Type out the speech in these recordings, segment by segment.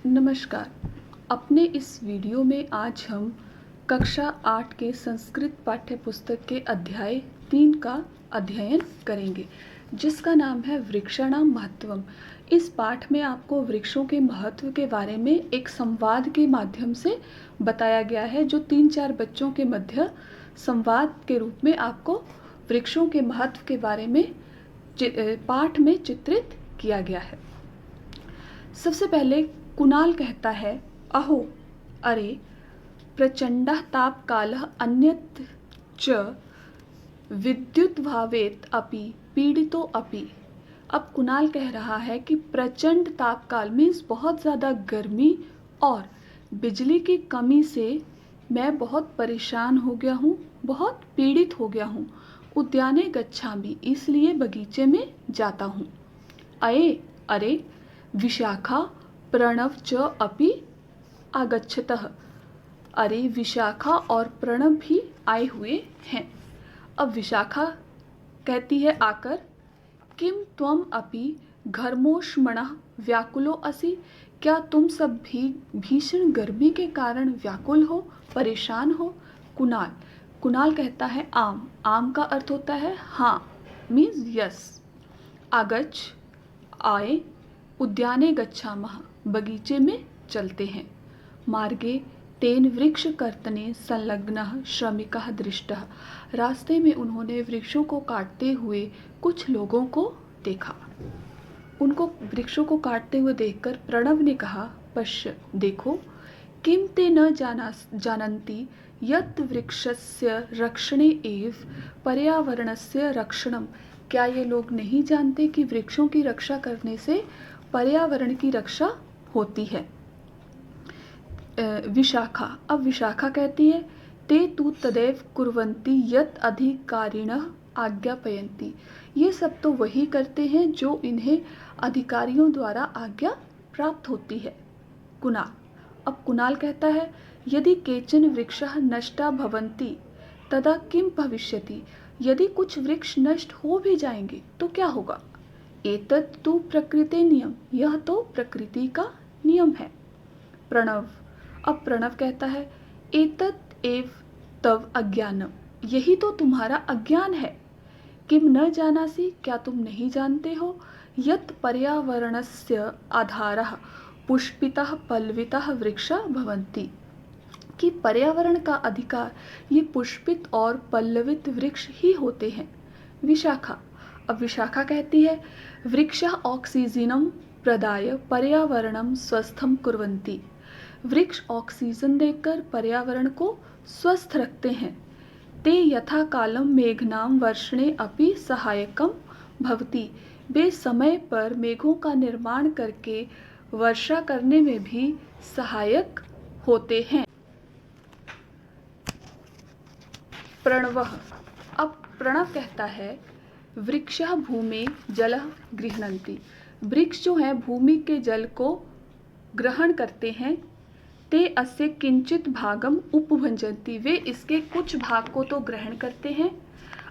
नमस्कार। अपने इस वीडियो में आज हम कक्षा 8 के संस्कृत पाठ्य पुस्तक के अध्याय 3 का अध्ययन करेंगे, जिसका नाम है वृक्षाणाम महत्वम। इस पाठ में आपको वृक्षों के महत्व के बारे में एक संवाद के माध्यम से बताया गया है, जो 3-4 बच्चों के मध्य संवाद के रूप में आपको वृक्षों के महत्व के बारे में पाठ में चित्रित किया गया है। सबसे पहले कुणाल कहता है, अहो अरे प्रचंडः तापकालः अन्यत् च विद्युद्भावेत् अपि पीड़ितो अपि। अब कुणाल कह रहा है कि प्रचंड तापकाल मीन्स बहुत ज़्यादा गर्मी और बिजली की कमी से मैं बहुत परेशान हो गया हूँ, बहुत पीड़ित हो गया हूँ। उद्याने गच्छामि, इसलिए बगीचे में जाता हूँ। अरे विशाखा प्रणव च अपि आगच्छतः। अरे विशाखा और प्रणव भी आए हुए हैं। अब विशाखा कहती है आकर, किम त्वम अपि घर्मोष्मणः व्याकुलो असि। क्या तुम सब भी भीषण गर्मी के कारण व्याकुल हो, परेशान हो। कुणाल कहता है आम का अर्थ होता है हाँ, मीन्स यस। आगच्छ आए, उद्याने गच्छामः बगीचे में चलते हैं। मार्गे तेन वृक्ष कर्तने संलग्नः श्रमिकः दृष्टः। रास्ते में उन्होंने वृक्षों को काटते हुए कुछ लोगों को देखा। उनको वृक्षों को काटते हुए देखकर प्रणव ने कहा, पश्य देखो, किम ते न जानन्ति यत् वृक्षस्य रक्षणे एव पर्यावरणस्य रक्षणम्। क्या ये लोग नहीं जानते कि वृक्षों की रक्षा करने से पर्यावरण की रक्षा होती है। विशाखा, अब विशाखा कहती है, ते तु तदैव कुर्वन्ति यत् अधिकारिणः आज्ञापयन्ति। ये सब तो वही करते हैं जो इन्हें अधिकारियों द्वारा आज्ञा प्राप्त होती है। अब कुणाल कहता है, यदि केचन वृक्षः नष्टा भवन्ति तदा किम भविष्यति। यदि कुछ वृक्ष नष्ट हो भी जाएंगे तो क्या होगा। एतत् तु प्रकृते नियम, यह तो प्रकृति का नियम है। अब प्रणव कहता है, एतत् एव तव अज्ञानम, यही तो तुम्हारा अज्ञान है। किम न जानासि, क्या तुम नहीं जानते हो, यत् पर्यावरणस्य आधारः पुष्पितः पल्लवितः वृक्षा भवन्ति, कि पर्यावरण का अधिकार ये पुष्पित और पल्लवित वृक्ष ही होते हैं। अब विशाखा कहती है, वृक्षः ऑक्सीजनम प्रदाय पर्यावरणम स्वस्थम कुर्वन्ति। वृक्ष ऑक्सीजन देकर पर्यावरण को स्वस्थ रखते हैं। ते यथा कालम मेघनाम वर्षणे अपि सहायकम भवति। वे समय पर मेघों का निर्माण करके वर्षा करने में भी सहायक होते हैं। अब प्रणव कहता है, वृक्षः भूमे जलः गृह्णन्ति। वृक्ष जो है भूमि के जल को ग्रहण करते हैं। ते अस्य किंचित भागम उपभुंजन्ति, वे इसके कुछ भाग को तो ग्रहण करते हैं।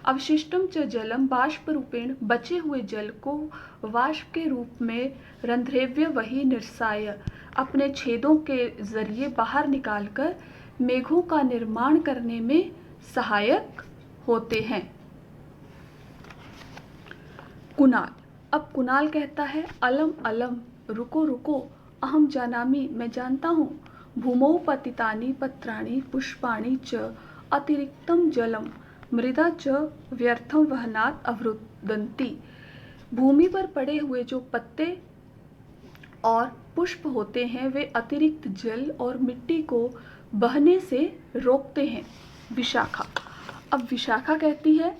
अवशिष्टम च जलम बाष्प रूपेण, बचे हुए जल को वाष्प के रूप में रंध्रेव्य वही निर्साय, अपने छेदों के जरिए बाहर निकालकर मेघों का निर्माण करने में सहायक होते हैं। अब कुणाल कहता है, अलम रुको रुको, अहम जानामि, मैं जानता हूँ, भूमौ पतितानि पत्राणि पुष्पाणि च अतिरिक्तम जलम मृदा च व्यर्थम वहनात् अवरुद्धन्ति। भूमि पर पड़े हुए जो पत्ते और पुष्प होते हैं वे अतिरिक्त जल और मिट्टी को बहने से रोकते हैं। अब विशाखा कहती है,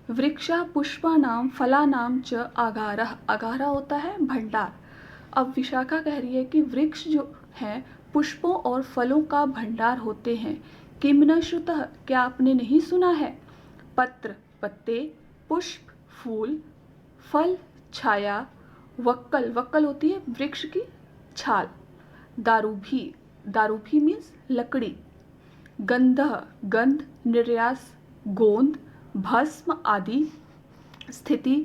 वृक्षा पुष्पानाम फलानाम च आगारः, आगारा होता है भंडार। अब विशाखा कह रही है कि वृक्ष जो हैं पुष्पों और फलों का भंडार होते हैं। किम न श्रुतः, क्या आपने नहीं सुना है। पत्र पत्ते, पुष्प फूल, फल छाया, वक्कल होती है वृक्ष की छाल, दारूभी मीन्स लकड़ी, गंध, निर्यास, गोंद, भस्म आदि स्थिति।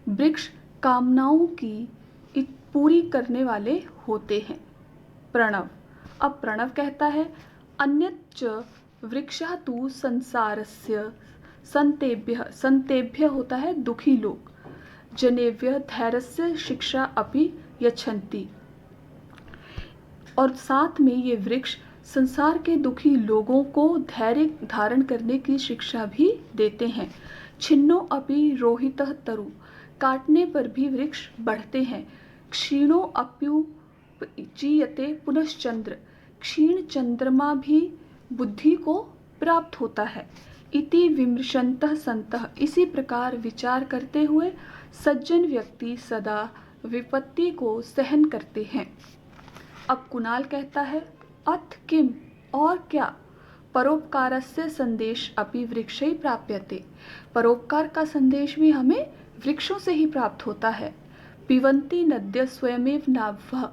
वृक्ष कामनाओं की पूरी करने वाले होते हैं। प्रणव। अब प्रणव कहता है अन्यच्च वृक्षः तु संसारस्य संतेभ्यः, संतेभ्यः होता है दुखी लोग, जनेभ्यः धैर्यस्य शिक्षा अपि यच्छन्ति। और साथ में ये वृक्ष संसार के दुखी लोगों को धैर्य धारण करने की शिक्षा भी देते हैं। छिन्नो अपि रोहितः तरु, काटने पर भी वृक्ष बढ़ते हैं। क्षीणो अप्युपजीयते पुनश्चंद्र, क्षीण चंद्रमा भी बुद्धि को प्राप्त होता है। इति विमर्शन्तः सन्तः, इसी प्रकार विचार करते हुए सज्जन व्यक्ति सदा विपत्ति को सहन करते हैं। अब कुणाल कहता है अथ किम, और क्या, परोपकारस्य संदेश अपि वृक्षै प्राप्यते, परोपकार का संदेश भी हमें वृक्षों से ही प्राप्त होता है। पिबन्ति नद्यः स्वयमेव नाभः,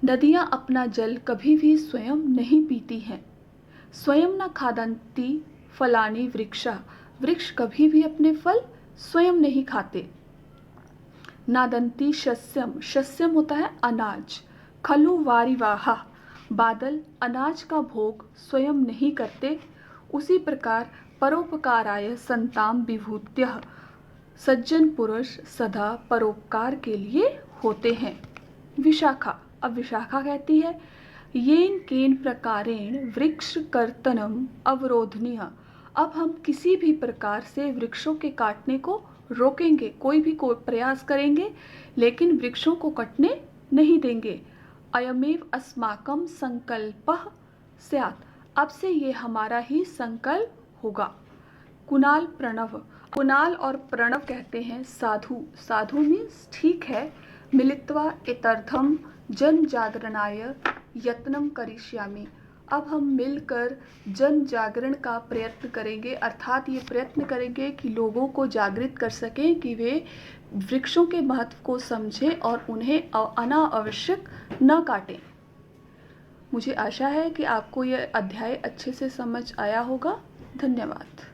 नदियाँ अपना जल कभी भी स्वयं नहीं पीती हैं। स्वयं न खादन्ति फलानि वृक्षः, वृक्ष कभी भी अपने फल स्वयं नहीं खाते। नादन्ति शस्यम, शस्यम होता है अनाज। खलु वारिवाहा, बादल अनाज का भोग स्वयं नहीं करते। उसी प्रकार परोपकाराय संताम विभूत्यः, सज्जन पुरुष सदा परोपकार के लिए होते हैं। विशाखा, अब विशाखा कहती है येन केन प्रकारेण वृक्ष कर्तनम अवरोधनीय, अब हम किसी भी प्रकार से वृक्षों के काटने को रोकेंगे, कोई प्रयास करेंगे लेकिन वृक्षों को कटने नहीं देंगे। अयमेव अस्माकं संकल्पः स्यात्, अब से ये हमारा ही संकल्प होगा। कुणाल प्रणव, कुणाल और प्रणव कहते हैं साधु, साधु मीन्स ठीक है, मिलित्वा एतर्थम जन जागरणाय यत्नम करिष्यामि, अब हम मिलकर जन जागरण का प्रयत्न करेंगे, अर्थात ये प्रयत्न करेंगे कि लोगों को जागृत कर सकें कि वे वृक्षों के महत्व को समझें और उन्हें अनावश्यक न काटें। मुझे आशा है कि आपको यह अध्याय अच्छे से समझ आया होगा। धन्यवाद।